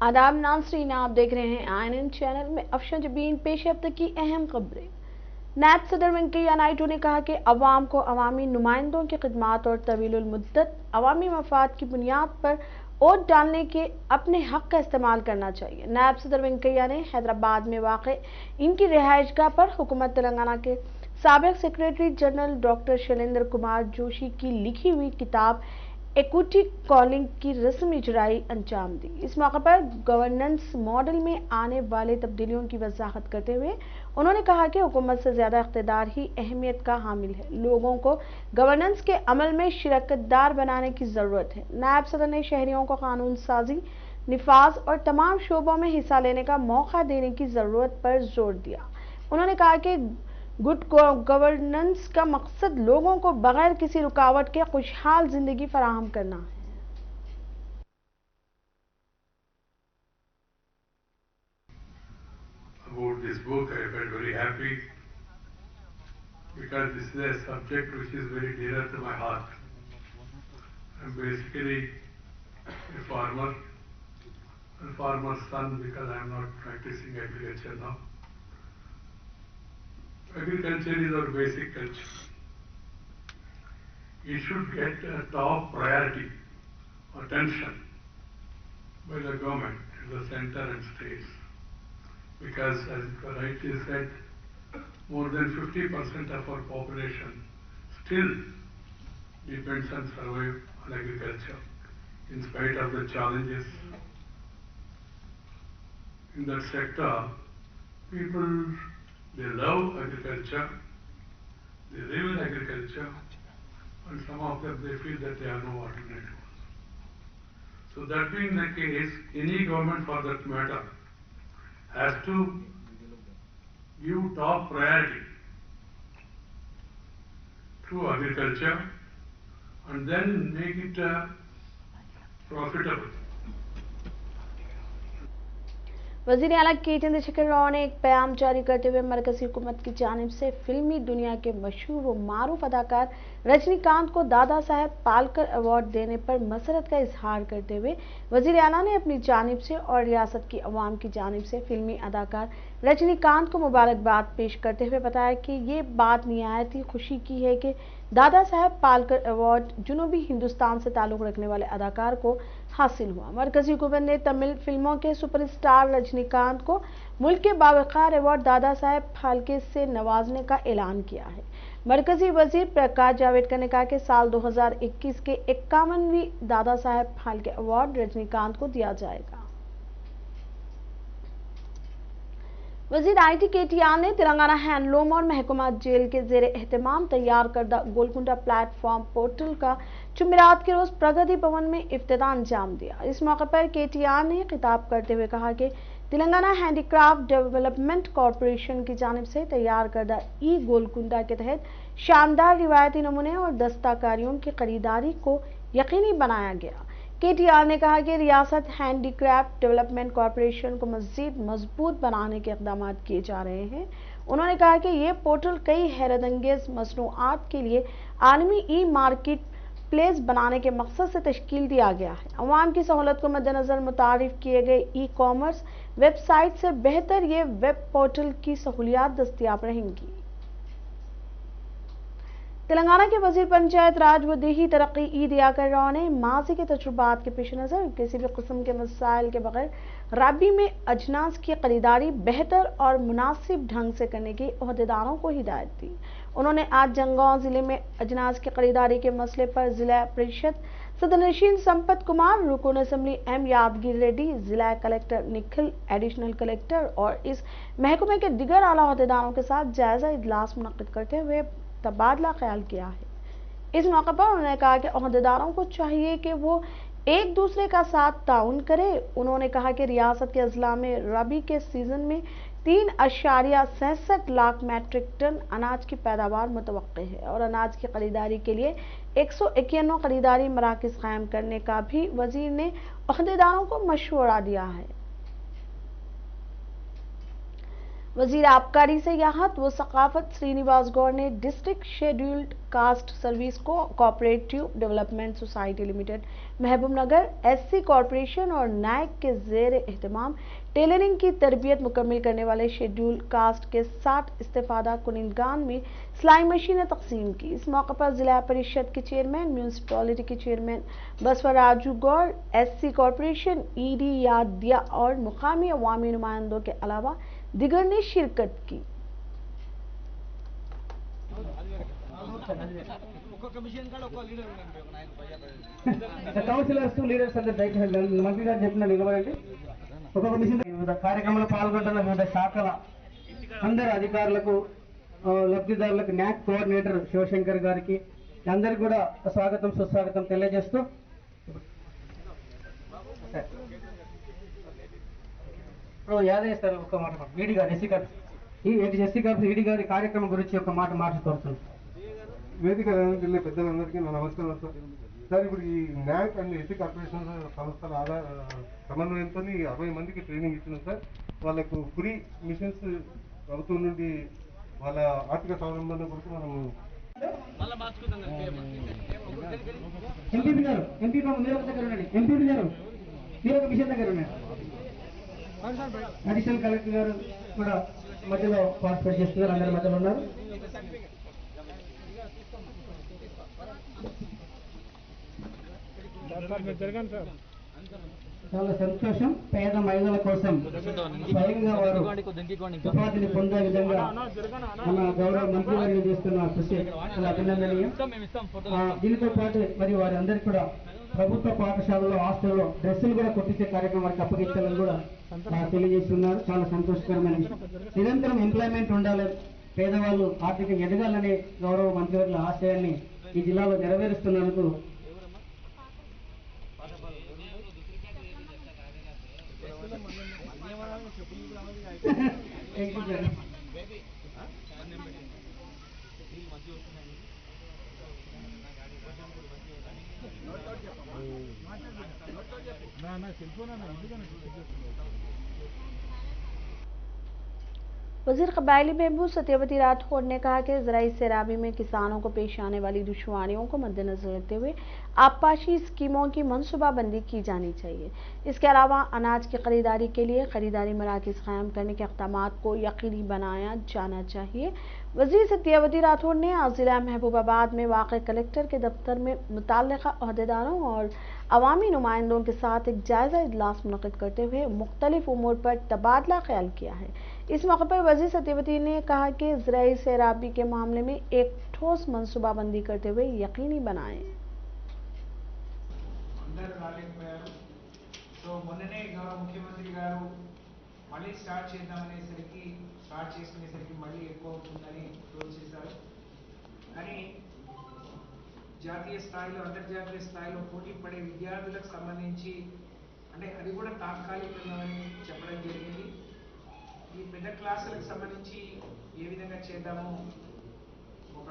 आदाब नाज़रीन, आप देख रहे हैं INN चैनल में अफशा जबीन पेश अब तक की अहम खबरें। नायब सदर वेंकैया नायडू ने कहा कि अवाम को अवामी नुमाइंदों की खिदमात और तवीलुल मुद्दत अवामी मफाद की बुनियाद पर वोट डालने के अपने हक का इस्तेमाल करना चाहिए। नायब सदर वेंकैया ने हैदराबाद में वाक़ इनकी रिहाइशगाह पर हुकूमत तेलंगाना के साबिक secretary general doctor Shailendra Kumar Joshi की लिखी हुई किताब इक्विटी कॉलिंग की रस्म इजराई अंजाम दी। इस मौके पर गवर्नेंस मॉडल में आने वाले तब्दीलियों की वजाहत करते हुए उन्होंने कहा कि हुकूमत से ज्यादा इख्तिदार ही अहमियत का हामिल है। लोगों को गवर्नेंस के अमल में शिरकतदार बनाने की जरूरत है। नायब सदर ने शहरियों को कानून साजी, निफाज और तमाम शोबों में हिस्सा लेने का मौका देने की जरूरत पर जोर दिया। उन्होंने कहा कि गुड गवर्नेंस का मकसद लोगों को बगैर किसी रुकावट के खुशहाल जिंदगी फराहम करना है। About this book, I felt very happy because this is a subject which is very dear to my heart. I'm basically a farmer, a farmer's son because I'm not practicing agriculture now. Agriculture is our basic culture. It should get a top priority, attention by the government, the center and states. Because as you rightly said, more than 50% of our population still depends and survive on agriculture in spite of the challenges. In that sector, people, they love agriculture, they live in agriculture, and some of them they feel that they have no alternative. So that being the case, any government for that matter has to give top priority to agriculture and then make it profitable. वज़ीर आला के चंद्रशेखर राव ने एक बयान जारी करते हुए मरकजी हुकूमत की जानिब से फिल्मी दुनिया के मशहूर व मारूफ अदाकार रजनीकांत को दादा साहेब फाल्के अवार्ड देने पर मसरत का इजहार करते हुए वज़ीर आला ने अपनी जानिब से और रियासत की अवाम की जानिब से फिल्मी अदाकार रजनीकांत को मुबारकबाद पेश करते हुए बताया कि ये बात निहायत ही खुशी की है कि दादा साहेब फाल्के अवार्ड जुनूबी हिंदुस्तान से ताल्लुक रखने वाले अदाकार को हासिल हुआ। मरकजी हुकूमत ने तमिल फिल्मों के सुपरस्टार रजनीकांत को मुल्क के बावकार अवार्ड दादा साहेब फाल्के से नवाजने का ऐलान किया है। मरकजी वजीर प्रकाश जावड़ेकर ने कहा कि साल 2021 के 51वीं दादा साहेब फाल्के अवार्ड रजनीकांत को दिया जाएगा। वजीर IT KTR ने तेलंगाना हैंडलूम और महकुमा जेल के जेर एहतमाम तैयार करदा गोलकुंडा प्लेटफॉर्म पोर्टल का जुमेरात के रोज प्रगति भवन में इफ्तिताह अंजाम दिया। इस मौके पर KTR ने खिताब करते हुए कहा कि तेलंगाना हैंडीक्राफ्ट डेवलपमेंट कॉरपोरेशन की जानिब से तैयार करदा गोलकुंडा के तहत शानदार रिवायती नमूने और दस्तकारियों की खरीदारी को यकीनी बनाया गया। KTR ने कहा कि रियासत हैंडीक्राफ्ट डेवलपमेंट कॉरपोरेशन को मजीद मजबूत बनाने के इक़दाम किए जा रहे हैं। उन्होंने कहा कि ये पोर्टल कई हैरतअंगेज मसनूआत के लिए आलमी मार्केट प्लेस बनाने के मकसद से तश्कील दिया गया है। अवाम की सहूलत को मद्देनजर मुतारिफ किए गए कॉमर्स वेबसाइट से बेहतर ये वेब पोर्टल की सहूलियात दस्तियाब रहेंगी। तेलंगाना के वजीर पंचायत राज व देही तरक्की दियाकर राव ने माजी के तजुर्बात के पेश नज़र किसी भी किस्म के मसाइल के बगैर रबी में अजनास की खरीदारी बेहतर और मुनासिब ढंग से करने की ओहदेदारों को हिदायत दी। उन्होंने आज जंगांव जिले में अजनास की खरीदारी के मसले पर जिला परिषद सदनशीन संपत कुमार, रुकन असम्बली M यादगिरी रेड्डी, जिला कलेक्टर निखिल, एडिशनल कलेक्टर और इस महकमे के दिगर आला ओहदेदारों के साथ जायजा इजलास मुनक्किद करते हुए तबादला ख्याल किया है। इस मौके पर उन्होंने कहा कि ओहदेदारों को चाहिए कि वो एक दूसरे का साथ ताउन करे। उन्होंने कहा कि रियासत के अजला में रबी के सीजन में 3.67 लाख मैट्रिक टन अनाज की पैदावार मुतवक्के है और अनाज की खरीदारी के लिए 191 खरीदारी मराकज कायम करने का भी वजीर ने ओहदेदारों को मशवरा दिया है। वजीर आबकारी सयाहत व सकाफत श्रीनिवास गौड़ ने डिस्ट्रिक्ट शेड्यूल्ड कास्ट सर्विस को cooperative development society limited Mahbubnagar SC corporation और नाइक के जेर एहतमाम टेलरिंग की तरबियत मुकम्मल करने वाले शेड्यूल्ड कास्ट के 60 इस्तेफादा कुनिंदगान में सिलाई मशीनें तकसीम की। इस मौके पर जिला परिषद के चेयरमैन, म्यूनसिपालिटी के chairman Basavaraju Goud, SC corporation ED Yadiah और मुकामी अवामी नुमाइंदों के अलावा दिगर ने शिरकत की। కౌన్సిలర్స్ లీడర్స్ అందరూ దయచేసి మంత్రి గారు చెప్పిన నిలబడండి. ఒక్కొక్క మిషన్ వివిధ కార్యక్రమంలో పాల్గొంటున్న వివిధ శాఖల అందరు అధికారులకు, లబ్ధిదారులకు, న్యాక్ కోఆర్డినేటర్ శివశంకర్ గారికి అందరికి కూడా స్వాగతం సుస్వాగతం తెలియజేస్తూ యాదయ్య సార్ ఒక మాట ఈడీ గారు ఎస్సీ కార్పొరేషన్ ఈడీ గారి కార్యక్రమం గురించి ఒక మాట మాట్లాడుతున్నాను. వేదిక జిల్లా పెద్దలందరికీ నా నమస్కారం సార్. సార్ ఇప్పుడు ఈ న్యాక్ అండ్ ఎస్సీ కార్పొరేషన్ సంస్థల సమన్వయంతో 60 మందికి ట్రైనింగ్ ఇచ్చినాం సార్. వాళ్ళకు ఫ్రీ మిషన్స్ ప్రభుత్వం నుండి వాళ్ళ ఆర్థిక స్వావలంబన కొరకు మనం ఎంపీ గారు మీరు ఒక దగ్గర ఉండండి. ఎంపీ గారు మీరు ఒక మిషన్ దగ్గర ఉన్నారు. అడిషనల్ కలెక్టర్ గారు కూడా మధ్యలో పార్టిసిపేట్ చేస్తున్నారు, అందరి మధ్యలో ఉన్నారు. చాలా సంతోషం. పేద మహిళల కోసం స్వయంగా వారు ఉపాధిని పొందే విధంగా మన గౌరవ మంత్రి వారిని చేస్తున్న కృషి చాలా అభినందనీయం. దీనితో పాటు మరి వారందరికీ కూడా ప్రభుత్వ పాఠశాలలో హాస్టల్లో డ్రెస్సులు కూడా కొట్టించే కార్యక్రమం వారికి అప్పగించాలని కూడా తెలియజేస్తున్నారు. చాలా సంతోషకరమైన విషయం. నిరంతరం ఎంప్లాయ్మెంట్ ఉండాలి, పేదవాళ్ళు ఆర్థికంగా ఎదగాలనే గౌరవ మంత్రివర్యుల ఆశయాన్ని ఈ జిల్లాలో నెరవేరుస్తున్నందుకు वजीर कबायली बहबूद सत्यवती राठौड़ ने कहा कि ज़राई सैराबी में किसानों को पेश आने वाली दुश्वारियों को मद्देनजर रखते हुए आबपाशी स्कीमों की मनसूबाबंदी की जानी चाहिए। इसके अलावा अनाज की खरीदारी के लिए खरीदारी मराकज़ कायम करने के इक़दाम को यकीनी बनाया जाना चाहिए। वजीर सत्यवती राठौड़ ने आज जिला महबूबाबाद में वाक़ कलेक्टर के दफ्तर में मुतल्लिक़ा अहदेदारों और अवामी नुमाइंदों के साथ एक जायज़ा इजलास मुनक़िद करते हुए मुख्तलिफ उमूर पर तबादला ख्याल किया है। इस मौके पर वजीर सत्यवती ने कहा कि ज़राई सैराबी के मामले में एक ठोस मनसूबाबंदी करते हुए यकीनी बनाएं। మొన్ననే గౌరవ ముఖ్యమంత్రి గారు మళ్ళీ స్టార్ట్ చేసుకునేసరికి మళ్ళీ ఎక్కువ అవుతుందని క్లోజ్ చేశారు. కానీ జాతీయ స్థాయిలో అంతర్జాతీయ స్థాయిలో పోటీ పడే విద్యార్థులకు సంబంధించి అంటే అది కూడా తాత్కాలికమని చెప్పడం జరిగింది. ఈ పెద్ద క్లాసులకు సంబంధించి ఏ విధంగా చేద్దామో ఒక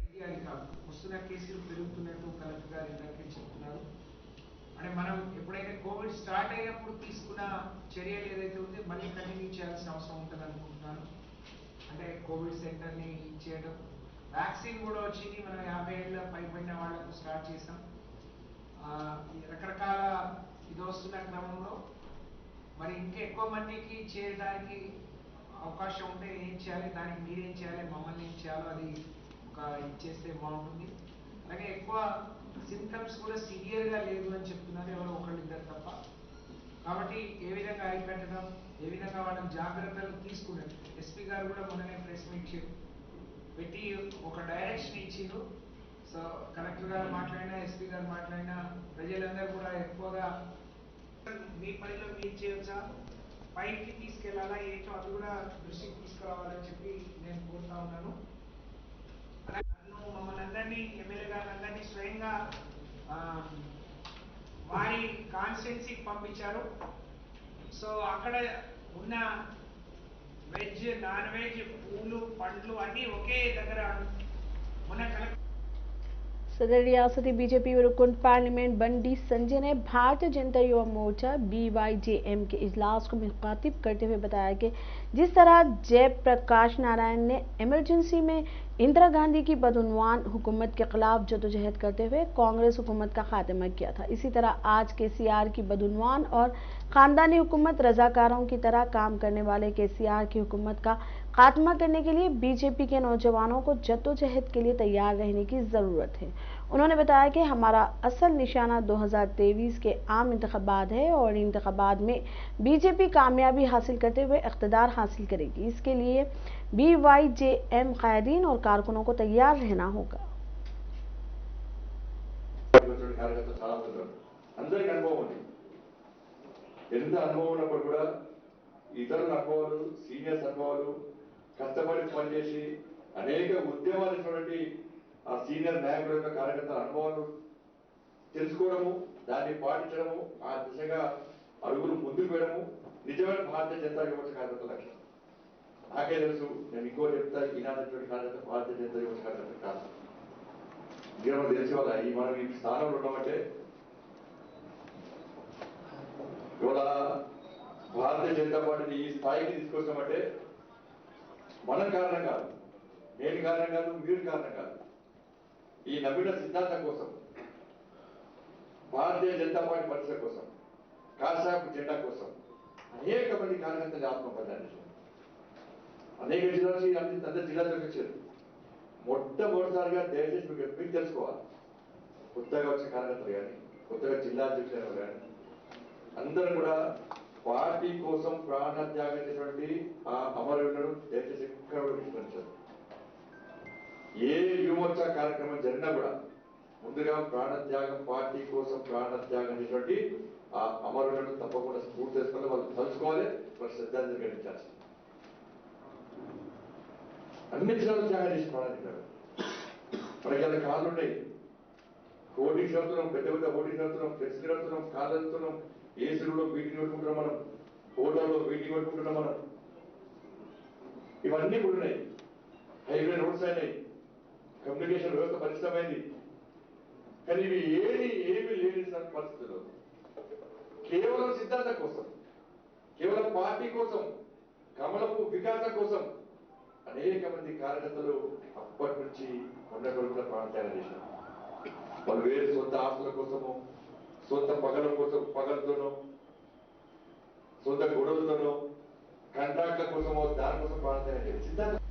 ఐడియా కాదు. వస్తున్న కేసులు పెరుగుతున్నట్టు కలెక్టర్ గారు ఇందాకే చెప్తున్నారు. అంటే మనం ఎప్పుడైతే కోవిడ్ స్టార్ట్ అయినప్పుడు తీసుకున్న చర్యలు ఏదైతే ఉందో మళ్ళీ కంటిన్యూ చేయాల్సిన అవసరం ఉంటుంది అనుకుంటున్నాను. అంటే కోవిడ్ సెంటర్ని చేయడం, వ్యాక్సిన్ కూడా వచ్చింది. మనం 50 ఏళ్ళ పైబడిన వాళ్ళకు స్టార్ట్ చేసాం. రకరకాల ఇది వస్తున్న క్రమంలో మరి ఇంకా ఎక్కువ మందికి చేయడానికి అవకాశం ఉంటే ఏం చేయాలి, దానికి మీరేం చేయాలి, మమ్మల్ని ఏం చేయాలో అది ఒక ఇచ్చేస్తే బాగుంటుంది. అలాగే ఎక్కువ సింప్టమ్స్ కూడా సివియర్గా లేదు అని చెప్తున్నారు, ఎవరో ఒకళ్ళిద్దరు తప్ప. కాబట్టి ఏ విధంగా అరికట్టడం, ఏ విధంగా వాళ్ళని జాగ్రత్తలు తీసుకున్నారు. ఎస్పీ గారు కూడా మొన్ననే ప్రెస్ మీట్ పెట్టి ఒక డైరెక్షన్ ఇచ్చిండ్రు. సో కలెక్టర్ గారు మాట్లాడినా, ఎస్పీ గారు మాట్లాడినా ప్రజలందరూ కూడా ఎక్కువగా మీ పనిలో మీరు చేయొచ్చా, పైకి తీసుకెళ్లాలా, ఏంటో అది కూడా దృష్టికి తీసుకురావాలని చెప్పి నేను కోరుతా ఉన్నాను. నన్ను మమ్మల్ని అందరినీ, ఎమ్మెల్యే గారు అందరినీ స్వయంగా వారి కాన్స్టిట్యున్సీకి పంపించారు. సో అక్కడ ఉన్న వెజ్, నాన్ వెజ్, పూలు, పండ్లు అన్నీ ఒకే దగ్గర మొన్న కలెక్టర్ सदर रियासती बीजेपी रुकन पार्लियामेंट बंडी संजय ने भारतीय जनता युवा मोर्चा BYJM के इजलास को मुखातिब करते हुए बताया कि जिस तरह जयप्रकाश नारायण ने इमरजेंसी में इंदिरा गांधी की बदउनवान हुकूमत के खिलाफ जदोजहद करते हुए कांग्रेस हुकूमत का खात्मा किया था, इसी तरह आज KCR की बदउनवान और खानदानी हुकूमत रजाकारों की तरह काम करने वाले KCR की हुकूमत का खात्मा करने के लिए बीजेपी के नौजवानों को जद्दोजहद के लिए तैयार रहने की जरूरत है। उन्होंने बताया कि हमारा असल निशाना 2023 के आम इंतखाबात है और इंतखाबात में बीजेपी कामयाबी हासिल करते हुए इख्तिदार हासिल करेगी। इसके लिए BYJM कायदीन और कारकुनों को तैयार रहना होगा। అందరికి అనుభవం ఉంది. ఎంత అనుభవం ఉన్నప్పుడు కూడా ఇతరుల అనుభవాలు, సీనియర్స్ అనుభవాలు, కష్టపడి పనిచేసి అనేక ఉద్యమాలు ఇచ్చినటువంటి ఆ సీనియర్ నాయకుల యొక్క కార్యకర్తల అనుభవాలు తెలుసుకోవడము, దాన్ని పాటించడము, ఆ దిశగా అడుగులు ముందుకు వేయడము నిజమైన భారతీయ జనతా యువత కార్యకర్తల లక్ష్యం. నాకే తెలుసు, నేను ఇంకో చెప్తా, ఈనాటి కార్యకర్త భారతీయ జనతా యువత కార్యకర్త కాదు. ఇంకా మనకు తెలిసి వాళ్ళ మనం ఈ స్థానంలో ఉన్నామంటే ఇవాళ భారతీయ జనతా పార్టీని ఈ స్థాయికి తీసుకొస్తామంటే మనం కారణం కాదు, నేను కారణం కాదు, మీరు కారణం కాదు. ఈ నవీన సిద్ధాంతం కోసం, భారతీయ జనతా పార్టీ పరిచయ కోసం, కాషాయపు జెండా కోసం అనేక మంది కార్యకర్తలు ఆత్మపడ్డారు. అనేక జిల్లాల నుంచి అందరి జిల్లాలకు వచ్చారు. మొట్టమొదటిసారిగా దయచేసి మీకు తెలుసుకోవాలి, కొత్తగా వచ్చిన కార్యకర్తలు కానీ, కొత్తగా జిల్లా అధ్యక్షులు కానీ అందరూ కూడా పార్టీ కోసం ప్రాణత్యాగం చేసినటువంటి ఆ అమరవీరులను దయచేసి ఎక్కడ కూడా విస్మరించారు. ఏ యువమోర్చా కార్యక్రమం జరిగినా కూడా ముందుగా ప్రాణత్యాగం, పార్టీ కోసం ప్రాణత్యాగం చేసినటువంటి ఆ అమరవీరులను తప్పకుండా స్ఫూర్తి చేసుకోవాలి, వాళ్ళు తలుచుకోవాలి, వాళ్ళు శ్రద్ధాంజలి ఘటించాలి. అన్ని జిల్లాలు త్యాగం చేసి ప్రాణాలు మనకి అలా కాళ్ళు ఉన్నాయి, హోర్డింగ్స్ కడుతున్నాం, పెద్ద పెద్ద హోర్డింగ్స్ కడుతున్నాం, ఫ్లెక్స్ కడుతున్నాం, కాళ్ళు కడుతున్నాం, ఏసీలో మీటింగ్ పెట్టుకుంటున్నాం, మనం హోటల్లో మీటింగ్ పెట్టుకుంటున్నాం, మనం ఇవన్నీ కూడా ఉన్నాయి. హైవే రోడ్స్ అయినాయి, కమ్యూనికేషన్ వ్యవస్థ పరిశ్రమైంది. కానీ ఇవి ఏమి లేని పరిస్థితుల్లో కేవలం సిద్ధాంతం కోసం, కేవలం పార్టీ కోసం, కమలపు వికాసం కోసం అనేక మంది కార్యకర్తలు అప్పటి నుంచి మొన్నటి వరకు కూడా ప్రాణత్యాగం చేశారు. వాళ్ళు వేరే సొంత ఆస్తుల కోసము, సొంత పగలతోనో, సొంత గొడవలతోనో, కాంట్రాక్ట్ల కోసమో, దానికోసం ప్రాణత్యాగం చేశారు. సిద్ధాంతం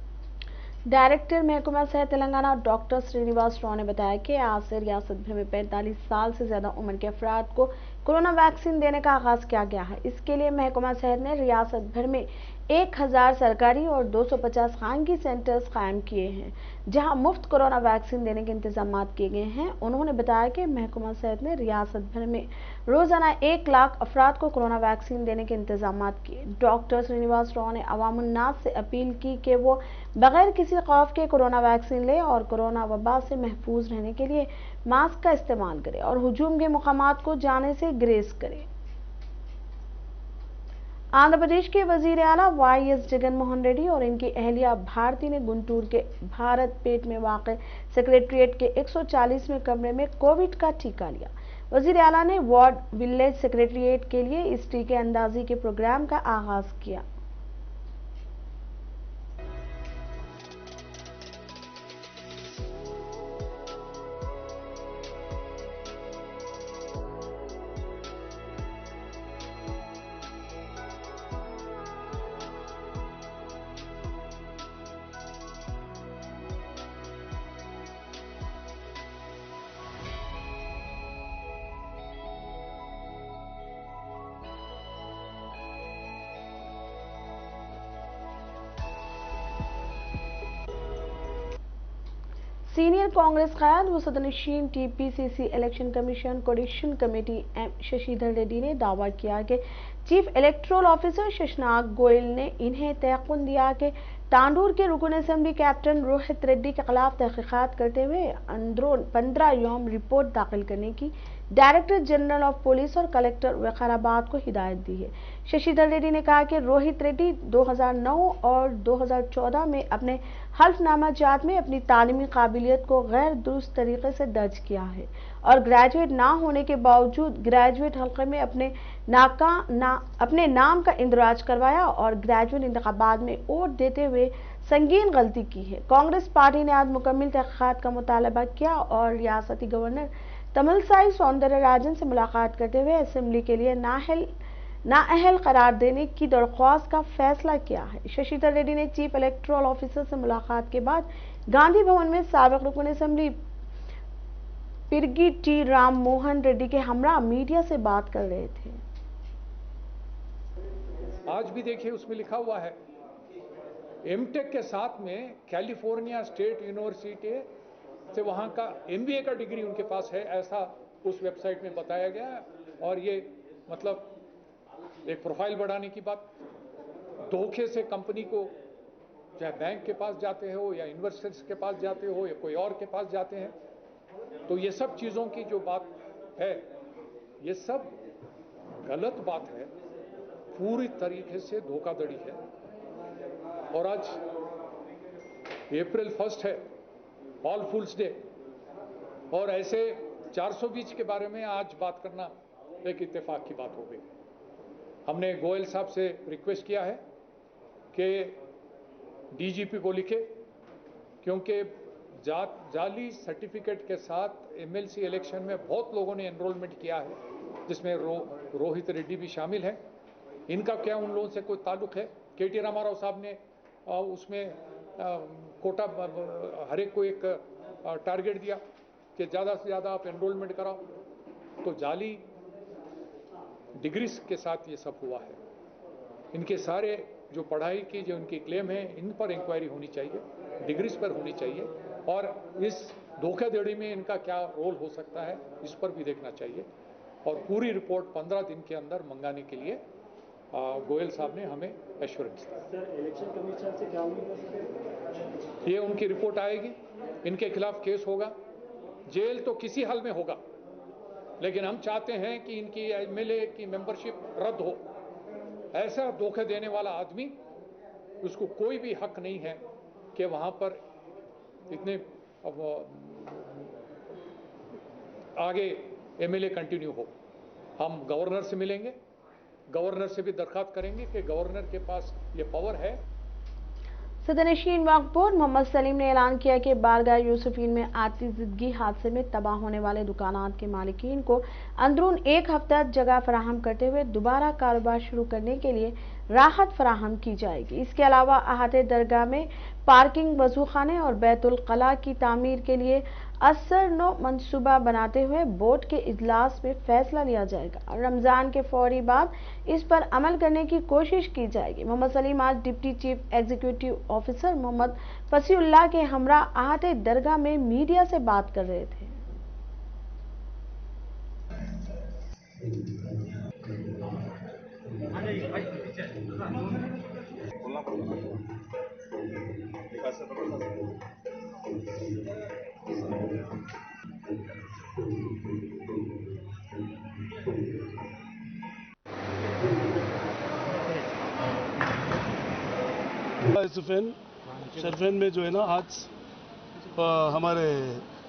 डायरेक्टर महकमा सेहत तेलंगाना डॉक्टर श्रीनिवास राव ने बताया कि आज से रियासत भर में 45 साल से ज्यादा उम्र के अफराद को कोरोना वैक्सीन देने का आगाज किया गया है। इसके लिए महकमा सेहत ने रियासत भर में 1000 सरकारी और 250 खानगी सेंटर्स कायम किए हैं, जहां मुफ्त कोरोना वैक्सीन देने के इंतजाम किए गए हैं। उन्होंने बताया कि महकमा सेहत ने रियासत भर में रोजाना 1 लाख अफराद को कोरोना वैक्सीन देने के इंतजाम किए। डॉक्टर श्रीनिवास राव ने अवामुन्नास से अपील की कि वो बगैर किसी खौफ के कोरोना वैक्सीन ले और कोरोना वबा से महफूज रहने के लिए मास्क का इस्तेमाल करें और हुजूम के मुकामात को जाने से ग्रेज करें। आंध्र प्रदेश के वजीर आला YS जगनमोहन रेड्डी और इनकी अहलिया भारती ने गुंटूर के भारत पेट में वाक़ सेक्रेटरिएट के 140वें कमरे में कोविड का टीका लिया। वजीर आला ने वार्ड विलेज सेक्रेटरिएट के लिए इस टीके अंदाजी के प्रोग्राम का आगाज किया। सीनियर कांग्रेस कायद व सदनशीन TPCC election commission coordination committee M Shashidhar Reddy ने दावा किया कि चीफ इलेक्टोरल ऑफिसर शशनाग गोयल ने इन्हें तयक़ुन दिया कि तांडूर के रुकन असेंबली कैप्टन रोहित रेड्डी के खिलाफ तहकीकात करते हुए अंदरून 15 यौम रिपोर्ट दाखिल करने की डायरेक्टर जनरल ऑफ पुलिस और कलेक्टर विकाराबाद को हिदायत दी है। शशिधर रेड्डी ने कहा कि रोहित रेड्डी 2009 और 2014 में अपने हल्फनामा जात में अपनी तालीमी काबिलियत को गैर दुरुस्त तरीके से दर्ज किया है और ग्रेजुएट ना होने के बावजूद ग्रेजुएट हल्के में अपने नाम का इंदराज करवाया और ग्रेजुएट इंतखाबात में वोट देते हुए संगीन गलती की है। कांग्रेस पार्टी ने आज मुकम्मल तहकीकात का मुतालबा किया और रियासती गवर्नर तमिलसाई सौंदरराजन से मुलाकात करते हुए असेंबली के लिए नाअहल करार देने की दरख्वास्त का फैसला किया है। शशिधर रेड्डी ने चीफ इलेक्टोरल ऑफिसर से मुलाकात के बाद गांधी भवन में साबिक रुकन असेंबली पिरगी टी राम मोहन रेड्डी के हमरा मीडिया से बात कर रहे थे। आज भी देखिए उसमें लिखा हुआ है एमटेक के साथ में कैलिफोर्निया स्टेट यूनिवर्सिटी से वहां का एमबीए का डिग्री उनके पास है, ऐसा उस वेबसाइट में बताया गया है। और ये मतलब एक प्रोफाइल बढ़ाने की बात, धोखे से कंपनी को चाहे बैंक के पास जाते हो या इन्वेस्टर्स के पास जाते हो या कोई और के पास जाते हैं, तो ये सब चीजों की जो बात है ये सब गलत बात है, पूरी तरीके से धोखाधड़ी है। और आज अप्रैल 1 है, ऑल फूल्स डे, और ऐसे 420 के बारे में आज बात करना एक इत्तेफाक की बात हो गई। हमने गोयल साहब से रिक्वेस्ट किया है कि डीजीपी को लिखे, क्योंकि जाली सर्टिफिकेट के साथ एमएलसी इलेक्शन में बहुत लोगों ने एनरोलमेंट किया है, जिसमें रोहित रेड्डी भी शामिल है। इनका क्या उन लोगों से कोई ताल्लुक है? केटी रामाराव साहब ने उसमें कोटा हर एक को एक टारगेट दिया कि ज़्यादा से ज़्यादा आप एनरोलमेंट कराओ, तो जाली डिग्रीज के साथ ये सब हुआ है। इनके सारे जो पढ़ाई की जो इनकी क्लेम है, इन पर इंक्वायरी होनी चाहिए, डिग्रीज पर होनी चाहिए, और इस धोखाधड़ी में इनका क्या रोल हो सकता है इस पर भी देखना चाहिए। और पूरी रिपोर्ट 15 दिन के अंदर मंगाने के लिए गोयल साहब ने हमें एश्योरेंस दिया। सर, इलेक्शन कमीशन से क्या उम्मीद है? ये उनकी रिपोर्ट आएगी, इनके खिलाफ केस होगा, जेल तो किसी हाल में होगा, लेकिन हम चाहते हैं कि इनकी एमएलए की मेंबरशिप रद्द हो। ऐसा धोखे देने वाला आदमी, उसको कोई भी हक नहीं है कि वहां पर इतने आगे एमएलए कंटिन्यू हो। हम गवर्नर से मिलेंगे, गवर्नर से भी दरखास्त करेंगे कि गवर्नर के पास ये पावर है। सदनशीन वक्फ बोर्ड मोहम्मद सलीम ने ऐलान किया कि बारगाह यूसुफीन में आती जिंदगी हादसे में तबाह होने वाले दुकानात के मालिकीन को अंदरून एक हफ्ता जगह फराहम करते हुए दोबारा कारोबार शुरू करने के लिए राहत फराहम की जाएगी। इसके अलावा अहाते दरगाह में पार्किंग, वजूखाने और बैतुल कला की तामीर के लिए असर-नो मंसूबा बनाते हुए बोर्ड के इजलास में फैसला लिया जाएगा। रमजान के फौरी बाद इस पर अमल करने की कोशिश की जाएगी। मोहम्मद सलीम आज deputy chief executive officer Mohammed Fasiullah के हमरा अहाते दरगाह में मीडिया से बात कर रहे थे। शरफेन में जो है ना, आज हमारे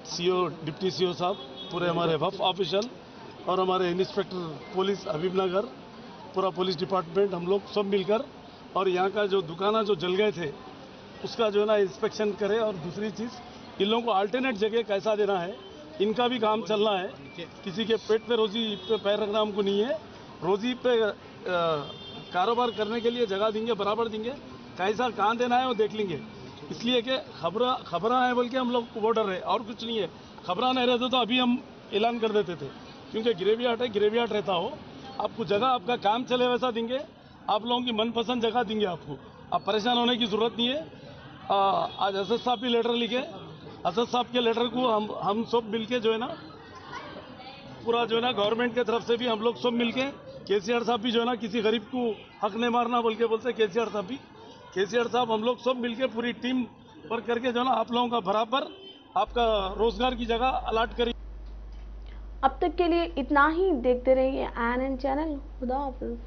सीओ, डिप्टी सीओ साहब, पूरे हमारे वफ ऑफिशियल और हमारे इंस्पेक्टर पुलिस हबीबनगर, पूरा पुलिस डिपार्टमेंट, हम लोग सब मिलकर और यहाँ का जो दुकाना जो जल गए थे उसका जो है ना इंस्पेक्शन करें। और दूसरी चीज़, इन लोगों को अल्टरनेट जगह कैसा देना है, इनका भी काम चलना है। किसी के पेट पे रोजी पे पैर रखना हमको नहीं है, रोजी पे कारोबार करने के लिए जगह देंगे, बराबर देंगे, कैसा कहाँ देना है वो देख लेंगे। इसलिए कि खबरा है बोल के हम लोग वो डर रहे, और कुछ नहीं है। खबरा नहीं रहते तो अभी हम ऐलान कर देते थे, क्योंकि ग्रेवियार्ड है, ग्रेवियार्ड रहता हो, आपको जगह आपका काम चले वैसा देंगे, आप लोगों की मनपसंद जगह देंगे आपको। आप परेशान होने की ज़रूरत नहीं है। आज असद साहब भी लेटर लिखे, असद साहब के लेटर को हम सब मिलके जो है ना, पूरा जो है ना गवर्नमेंट के तरफ से भी हम लोग सब मिलके, केसीआर साहब भी जो है ना, किसी गरीब को हक नहीं मारना बोल के बोलते केसीआर साहब भी, केसीआर साहब हम लोग सब मिलके पूरी टीम वर्क करके जो है ना, आप लोगों का बराबर आपका रोजगार की जगह अलाट करें। अब तक के लिए इतना ही। देखते रहिए ANN चैनल। खुदा हाफिज।